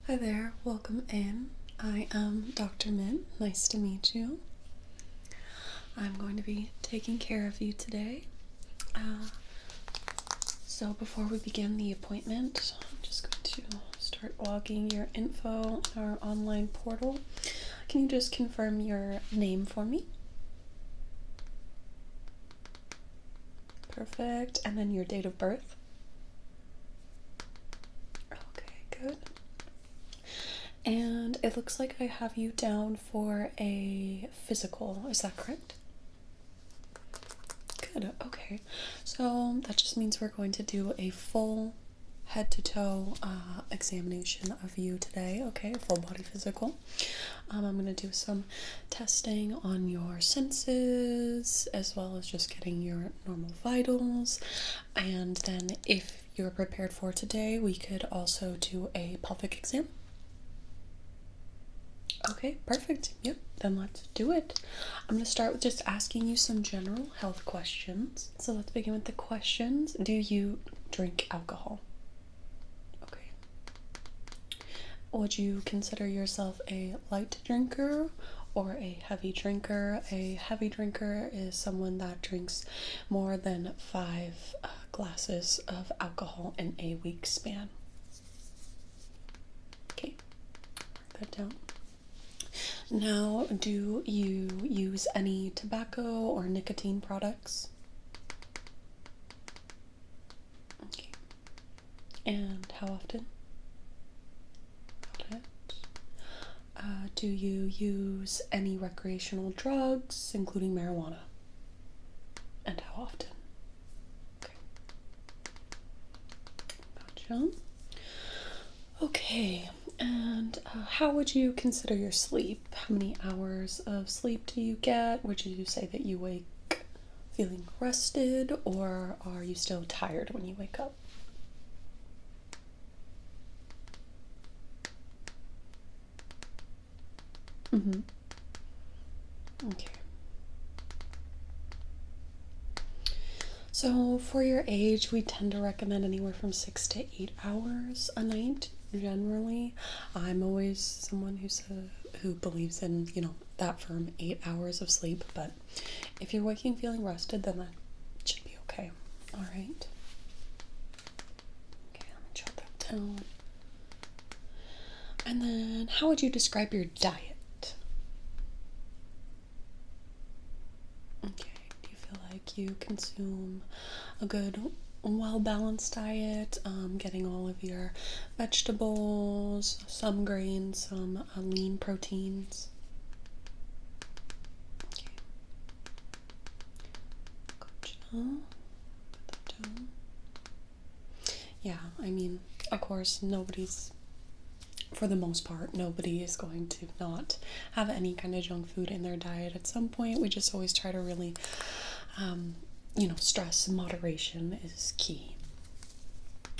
Hi there, welcome in. I am Dr. Mint. Nice to meet you. I'm going to be taking care of you today. So before we begin the appointment, I'm just going to start logging your info in our online portal. Can you just confirm your name for me? Perfect. And then your date of birth? Okay, good. And it looks like I have you down for a physical, is that correct? Good, okay. So that just means we're going to do a full head to toe examination of you today, okay? Full body physical. I'm going to do some testing on your senses as well as just getting your normal vitals. And then if you're prepared for today, we could also do a pelvic exam. Okay, perfect. Yep, then let's do it. I'm going to start with just asking you some general health questions. So let's begin with the questions. Do you drink alcohol? Okay. Would you consider yourself a light drinker or a heavy drinker? A heavy drinker is someone that drinks more than 5 glasses of alcohol in a week span. Okay, mark that down. Now, do you use any tobacco or nicotine products? Okay. And how often? Got it. Do you use any recreational drugs, including marijuana? And how often? Okay. Gotcha. Okay. And how would you consider your sleep? How many hours of sleep do you get? Would you say that you wake feeling rested, or are you still tired when you wake up? Mm-hmm. Okay. So for your age, we tend to recommend anywhere from 6 to 8 hours a night. Generally, I'm always someone who believes in that firm 8 hours of sleep. But if you're waking feeling rested, then that should be okay. All right. Okay, let me jot that down. And then, how would you describe your diet? Okay. Do you feel like you consume a good, well-balanced diet, getting all of your vegetables, some grains, some lean proteins? Okay. Gotcha. Put that down. Yeah, I mean, of course, for the most part, nobody is going to not have any kind of junk food in their diet at some point. We just always try to really, stress moderation is key.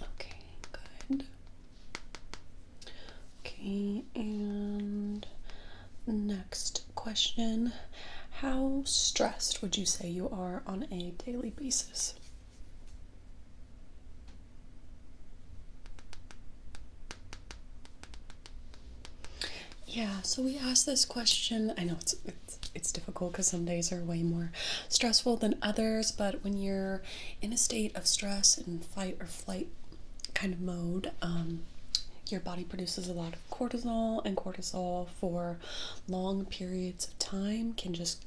Okay, good. Okay, and next question. How stressed would you say you are on a daily basis? Yeah, so we asked this question. I know it's difficult because some days are way more stressful than others, but when you're in a state of stress and fight or flight kind of mode, your body produces a lot of cortisol, and cortisol for long periods of time can just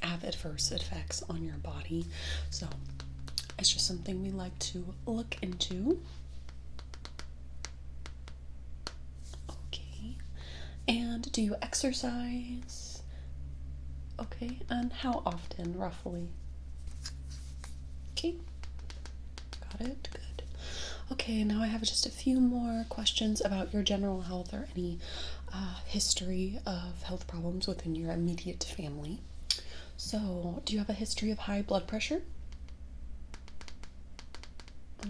have adverse effects on your body. So it's just something we like to look into. Okay. And do you exercise? Okay. And how often, roughly? Okay. Got it. Good. Okay, now I have just a few more questions about your general health or any history of health problems within your immediate family. So, do you have a history of high blood pressure?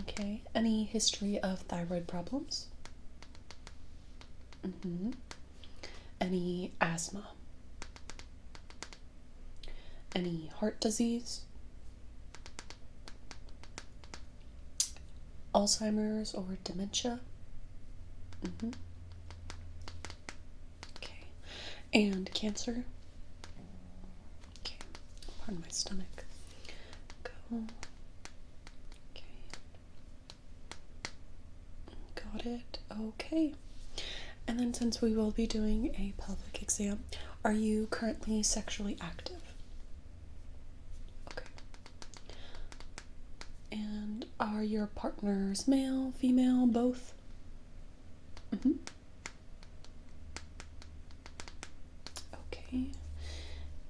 Okay. Any history of thyroid problems? Mm-hmm. Any asthma? Any heart disease? Alzheimer's or dementia? Mm-hmm. And cancer. Okay, pardon my stomach. Go. Okay. Got it. Okay. And then since we will be doing a pelvic exam, are you currently sexually active? Okay. And are your partners male, female, both? Mm-hmm. Okay.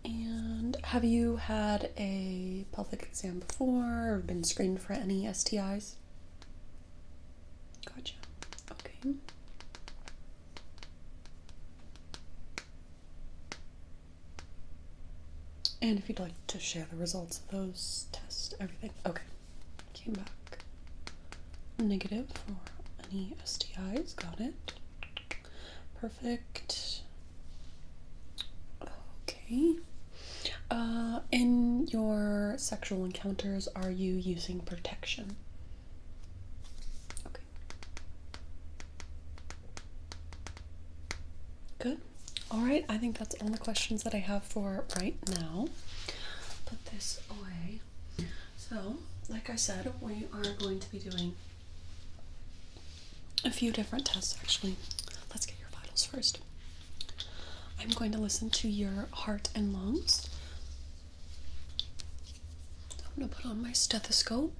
And have you had a pelvic exam before or been screened for any STIs? Gotcha. Okay. And if you'd like to share the results of those tests, everything. Okay. Came back negative for any STIs. Got it. Perfect. Okay. In your sexual encounters, are you using protection? Okay. Good. All right, I think that's all the questions that I have for right now. Put this away. So, like I said, we are going to be doing a few different tests, actually. Let's get your vitals first. I'm going to listen to your heart and lungs. I'm going to put on my stethoscope.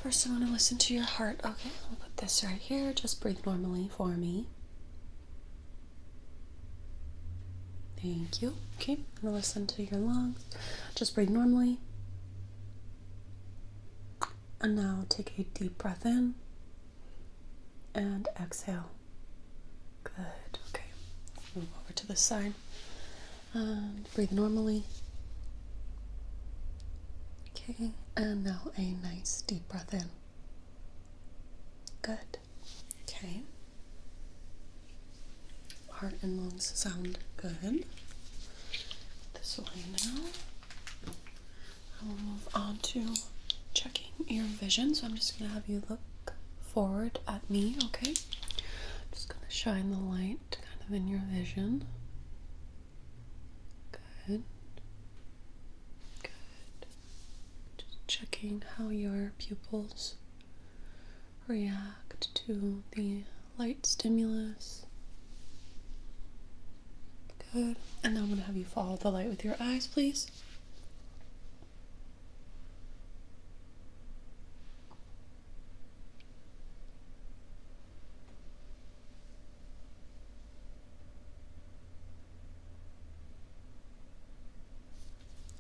First, I want to listen to your heart. Okay, I'll put this right here. Just breathe normally for me. Thank you. Okay, I'm going to listen to your lungs. Just breathe normally. And now take a deep breath in and exhale. Good. Okay, move over to this side. And breathe normally. Okay, and now a nice deep breath in. Good. Okay. Heart and lungs sound good. This way now. I will move on to checking your vision. So I'm just going to have you look forward at me, okay? Just going to shine the light kind of in your vision. Good. Good. Just checking how your pupils react to the light stimulus. Good. And now I'm going to have you follow the light with your eyes, please.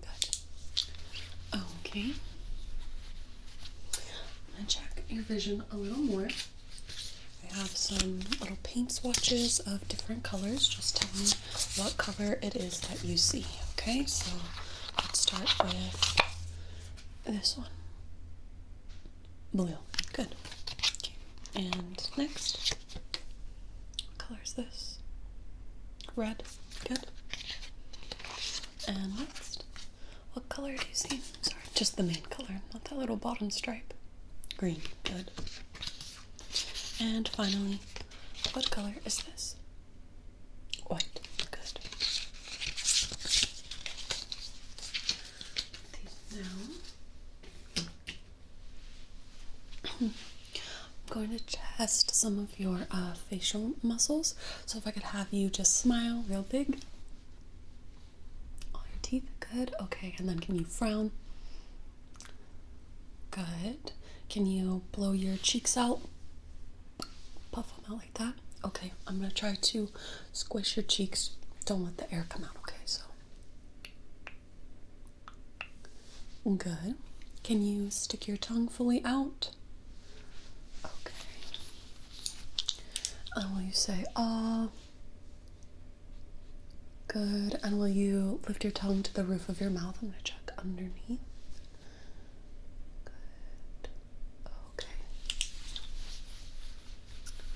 Good. Okay. I'm going to check your vision a little more. I have some little paint swatches of different colors. Just tell me what color it is that you see, okay? So let's start with this one. Blue. Good. Okay. And next, what color is this? Red. Good. And next, what color do you see? Sorry, just the main color, not that little bottom stripe. Green. Good. And finally, what color is this? White. Good. Put these down. I'm going to test some of your facial muscles. So if I could have you just smile real big. All your teeth. Good. Okay. And then can you frown? Good. Can you blow your cheeks out? Puff them out like that. Okay, I'm gonna try to squish your cheeks. Don't let the air come out, okay? So good. Can you stick your tongue fully out? Okay. And will you say ah? Good. And will you lift your tongue to the roof of your mouth? I'm gonna check underneath.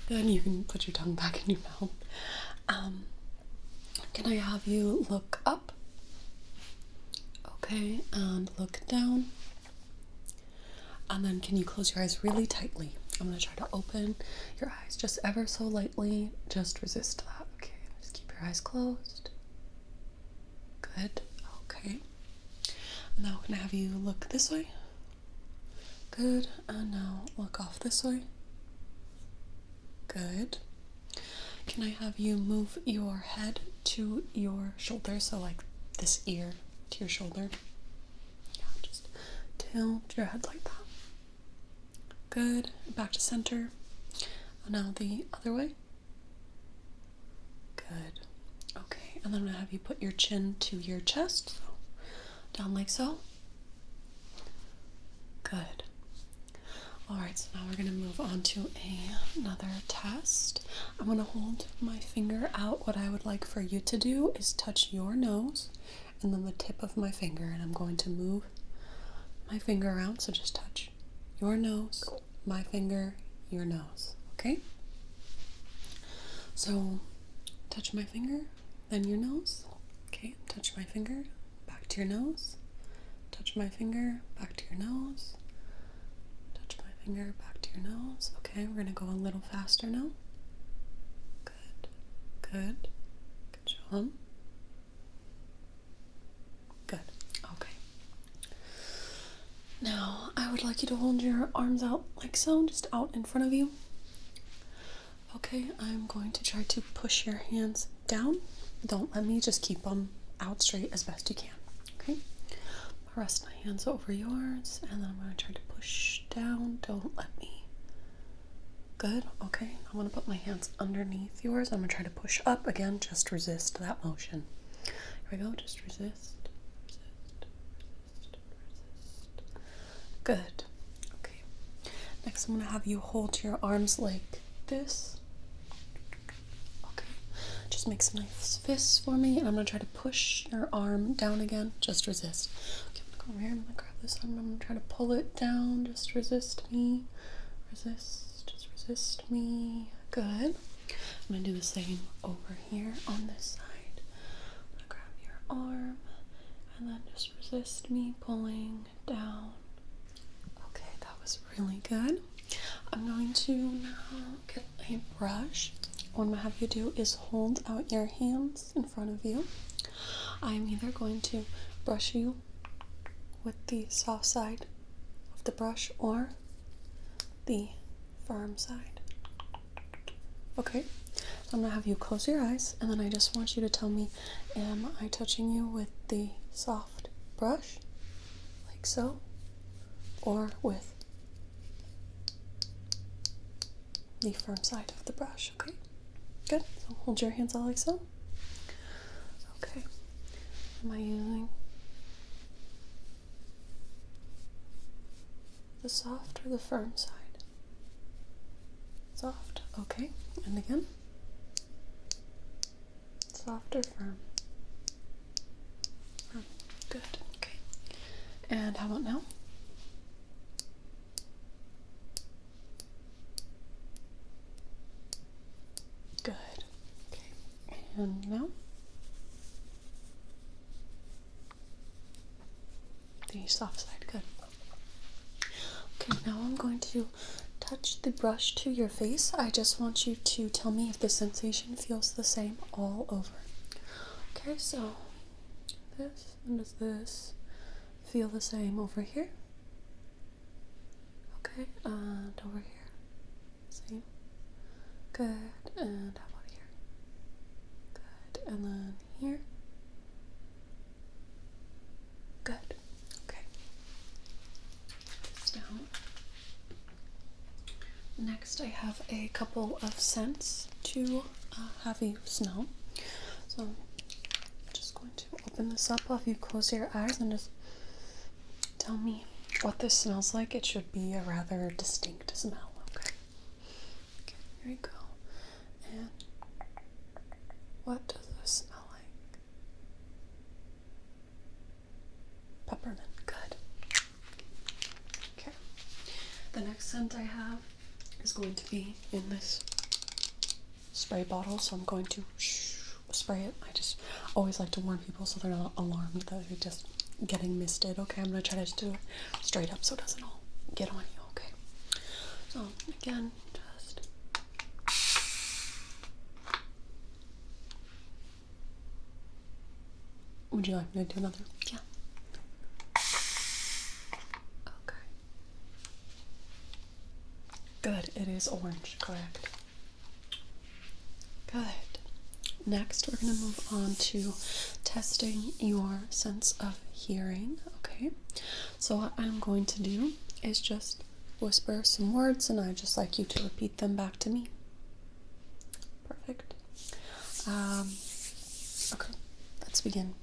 Good, you can put your tongue back in your mouth. Can I have you look up? Okay, and look down. And then can you close your eyes really tightly? I'm going to try to open your eyes just ever so lightly. Just resist that. your eyes closed. Good. Okay. And now I'm going to have you look this way. Good. And now look off this way. Good. Can I have you move your head to your shoulder? So like this ear to your shoulder. Yeah, just tilt your head like that. Good. Back to center. And now the other way. Good. Okay. And then I'm going to have you put your chin to your chest. So down like so. Good. Alright, so now we're going to move on to another test. I'm going to hold my finger out. What I would like for you to do is touch your nose and then the tip of my finger. And I'm going to move my finger around. So just touch your nose, my finger, your nose. Okay? So touch my finger, then your nose. Okay, touch my finger, back to your nose. Touch my finger, back to your nose. Touch my finger, back to your nose. Okay, we're going to go a little faster now. Good, good. Good job. Good. Okay. Now, I would like you to hold your arms out like so, just out in front of you. Okay, I'm going to try to push your hands down. Don't let me, just keep them out straight as best you can. Okay? I'll rest my hands over yours, and then I'm going to try to push down. Don't let me. Good. Okay, I'm going to put my hands underneath yours. I'm going to try to push up again. Just resist that motion. Here we go. Just resist. Resist. Resist. Resist. Good. Okay. Next, I'm going to have you hold your arms like this. Okay. Just make some nice fists for me, and I'm going to try to push your arm down again. Just resist. Okay, I'm going to go over here. I'm going to grab this arm. I'm going to try to pull it down. Just resist me. Resist. Just resist me. Good. I'm going to do the same over here on this side. I'm going to grab your arm, and then just resist me pulling down. Okay, that was really good. I'm going to now get a brush. What I'm going to have you do is hold out your hands in front of you. I'm either going to brush you with the soft side of the brush or the firm side. Okay, so I'm going to have you close your eyes, and then I just want you to tell me, am I touching you with the soft brush, like so, or with the firm side of the brush? Okay, good. So hold your hands out like so. Okay, am I using the soft or the firm side? Soft. Okay, and again. Soft or firm? Firm. Good. Okay. And how about now? Good. Okay. And now? The soft side. Good. Okay, now I'm going to touch the brush to your face. I just want you to tell me if the sensation feels the same all over. Okay, so this, and does this feel the same over here? Okay, and over here. Same. Good. And how about here? Good. And then here. Good. Okay. This down. Next, I have a couple of scents to have you smell. So I'm just going to open this up. I'll have you close your eyes and just tell me what this smells like. It should be a rather distinct smell. Okay. Okay, here you go. And what does this smell like? Peppermint. Good. Okay. The next scent I have is going to be in this spray bottle, so I'm going to spray it. I just always like to warn people so they're not alarmed that they're just getting misted. Okay, I'm going to try to do it straight up so it doesn't all get on you. Okay, so again, just Would you like me to do another? Yeah. Okay. Good. It is orange, correct? Good. Next, we're going to move on to testing your sense of hearing, okay? So what I'm going to do is just whisper some words, and I'd just like you to repeat them back to me. Perfect. Okay, let's begin.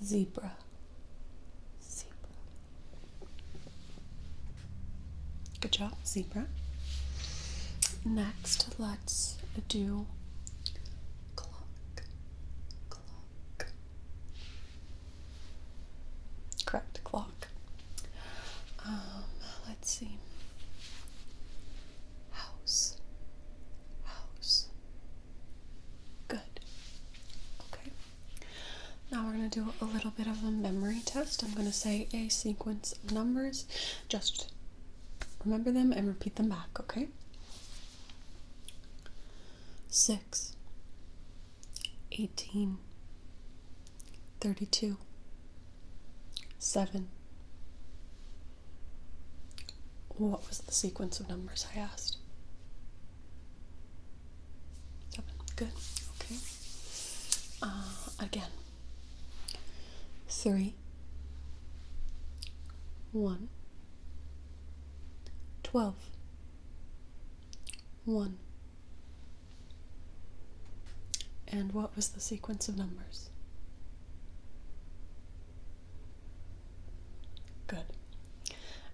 Zebra. Zebra. Good job, zebra. Next, let's do clock. Clock. Correct, clock. Let's see. House. House. Good. Okay. Now we're going to do a little bit of a memory test. I'm going to say a sequence of numbers. Just remember them and repeat them back, okay? 6, 18, 32, 7. What was the sequence of numbers I asked? 7. Good. Okay. Again. 3, 1, 12, 1. And what was the sequence of numbers? Good.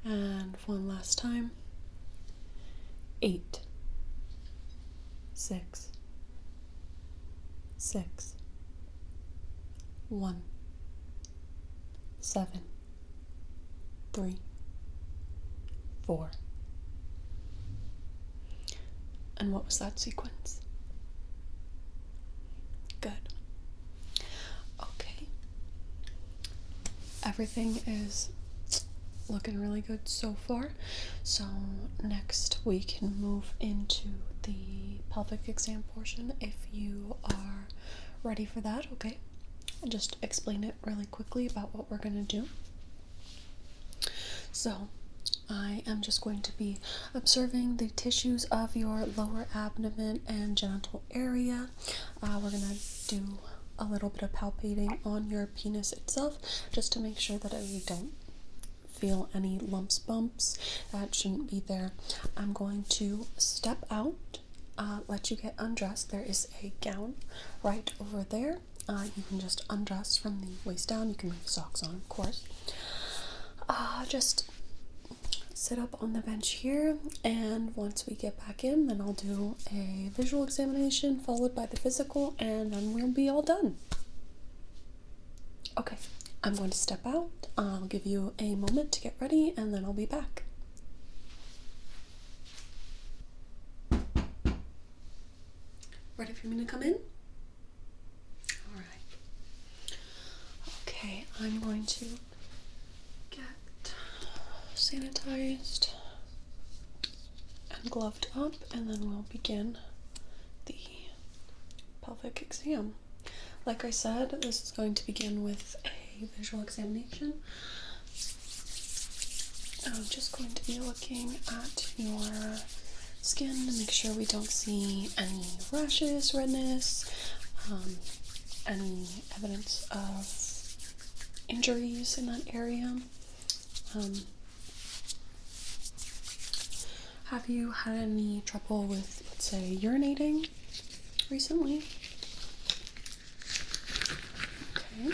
And one last time. 8, 6, 6, 1, 7, 3, 4. And what was that sequence? Good. Okay. Everything is looking really good so far. So next we can move into the pelvic exam portion if you are ready for that, okay? I'll just explain it really quickly about what we're going to do. So I am just going to be observing the tissues of your lower abdomen and genital area. We're going to do a little bit of palpating on your penis itself just to make sure that we don't feel any lumps, bumps. That shouldn't be there. I'm going to step out, let you get undressed. There is a gown right over there. You can just undress from the waist down. You can leave socks on, of course. Just sit up on the bench here, and once we get back in, then I'll do a visual examination followed by the physical, and then we'll be all done. Okay, I'm going to step out. I'll give you a moment to get ready, and then I'll be back. Ready for me to come in? All right. Okay, I'm going to get sanitized and gloved up, and then we'll begin the pelvic exam. Like I said, this is going to begin with a visual examination. I'm just going to be looking at your skin to make sure we don't see any rashes, redness, any evidence of injuries in that area. Have you had any trouble with, let's say, urinating recently? Okay.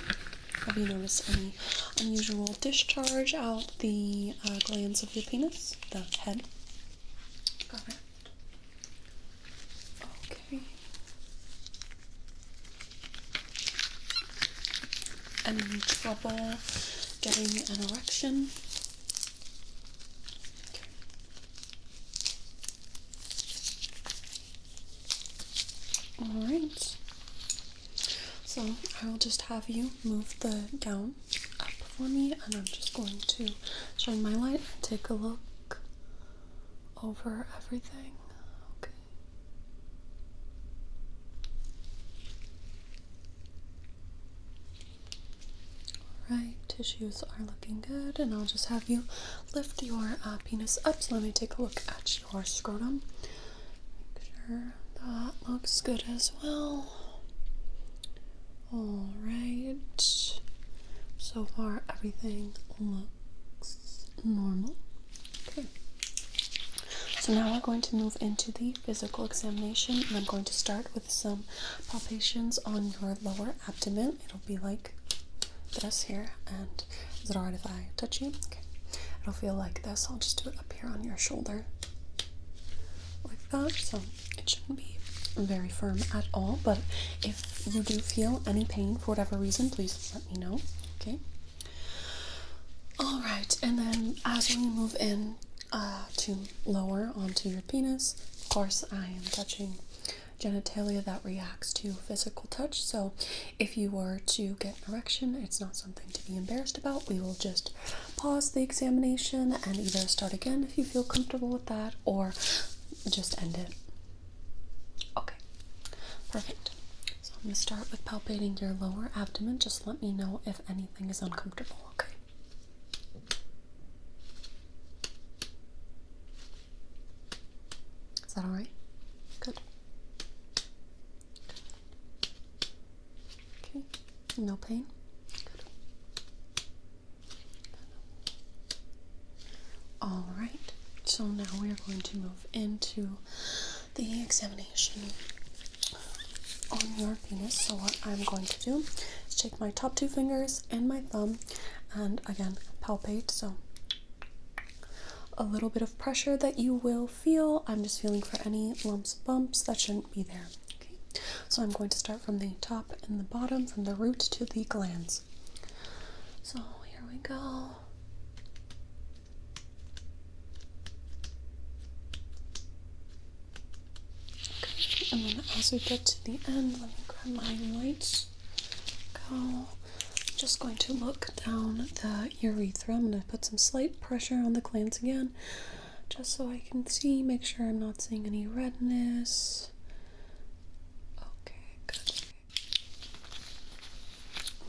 Have you noticed any unusual discharge out the glands of your penis, the head? Got it. Okay. Any trouble getting an erection? Okay. Alright. So I will just have you move the gown up for me, and I'm just going to shine my light and take a look over everything. Okay. right, tissues are looking good, and I'll just have you lift your penis up. So let me take a look at your scrotum. Make sure that looks good as well. All right. So far, everything looks normal. Okay. So now we're going to move into the physical examination, and I'm going to start with some palpations on your lower abdomen. It'll be like this here, and is it alright if I touch you? Okay. It'll feel like this. I'll just do it up here on your shoulder. Like that. So it shouldn't be very firm at all, but if you do feel any pain for whatever reason, please let me know. Okay. Alright, and then as we move in to lower onto your penis, of course I am touching genitalia that reacts to physical touch. So if you were to get an erection, it's not something to be embarrassed about. We will just pause the examination and either start again if you feel comfortable with that, or just end it. Okay, perfect. So I'm going to start with palpating your lower abdomen. Just let me know if anything is uncomfortable, okay? Is that alright? Good. Okay, no pain? Good. Alright, so now we are going to move into the examination on your penis. So what I'm going to do is take my top 2 fingers and my thumb and again palpate. So a little bit of pressure that you will feel. I'm just feeling for any lumps, bumps that shouldn't be there. Okay, so I'm going to start from the top and the bottom, from the root to the glands. So here we go. Okay, and then as we get to the end, let me grab my lights. Go. Just going to look down the urethra. I'm going to put some slight pressure on the glands again, just so I can see, make sure I'm not seeing any redness. Okay, good.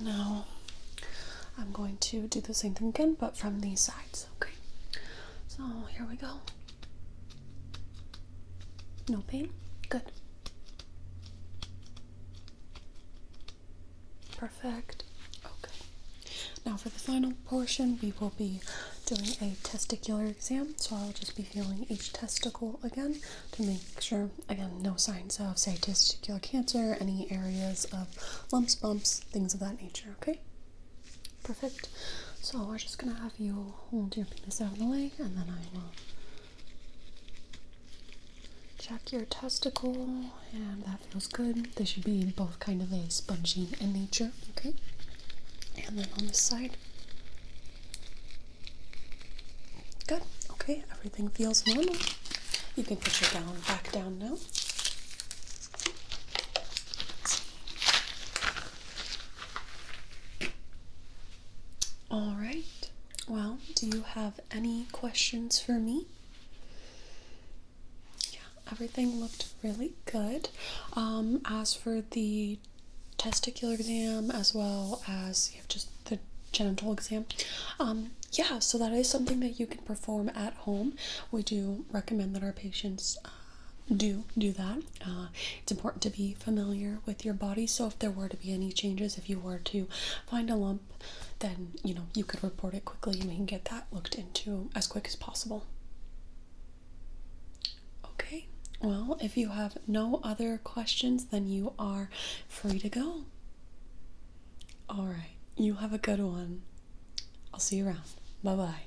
Now I'm going to do the same thing again, but from these sides. Okay, so here we go. No pain? Good. Perfect. Now for the final portion, we will be doing a testicular exam. So I'll just be feeling each testicle again to make sure, again, no signs of, say, testicular cancer, any areas of lumps, bumps, things of that nature, okay? Perfect. So we're just going to have you hold your penis out of the way, and then I will check your testicle, and that feels good. They should be both kind of a spongy in nature, okay? And then on this side. Good. Okay, everything feels normal. You can put your gown back down now. All right. Well, do you have any questions for me? Yeah, everything looked really good. As for the testicular exam, as well as you have just the genital exam, yeah, so that is something that you can perform at home. We do recommend that our patients do that. It's important to be familiar with your body, so if there were to be any changes, if you were to find a lump, then you could report it quickly and we can get that looked into as quick as possible. Okay, well, if you have no other questions, then you are free to go. All right, you have a good one. I'll see you around. Bye-bye.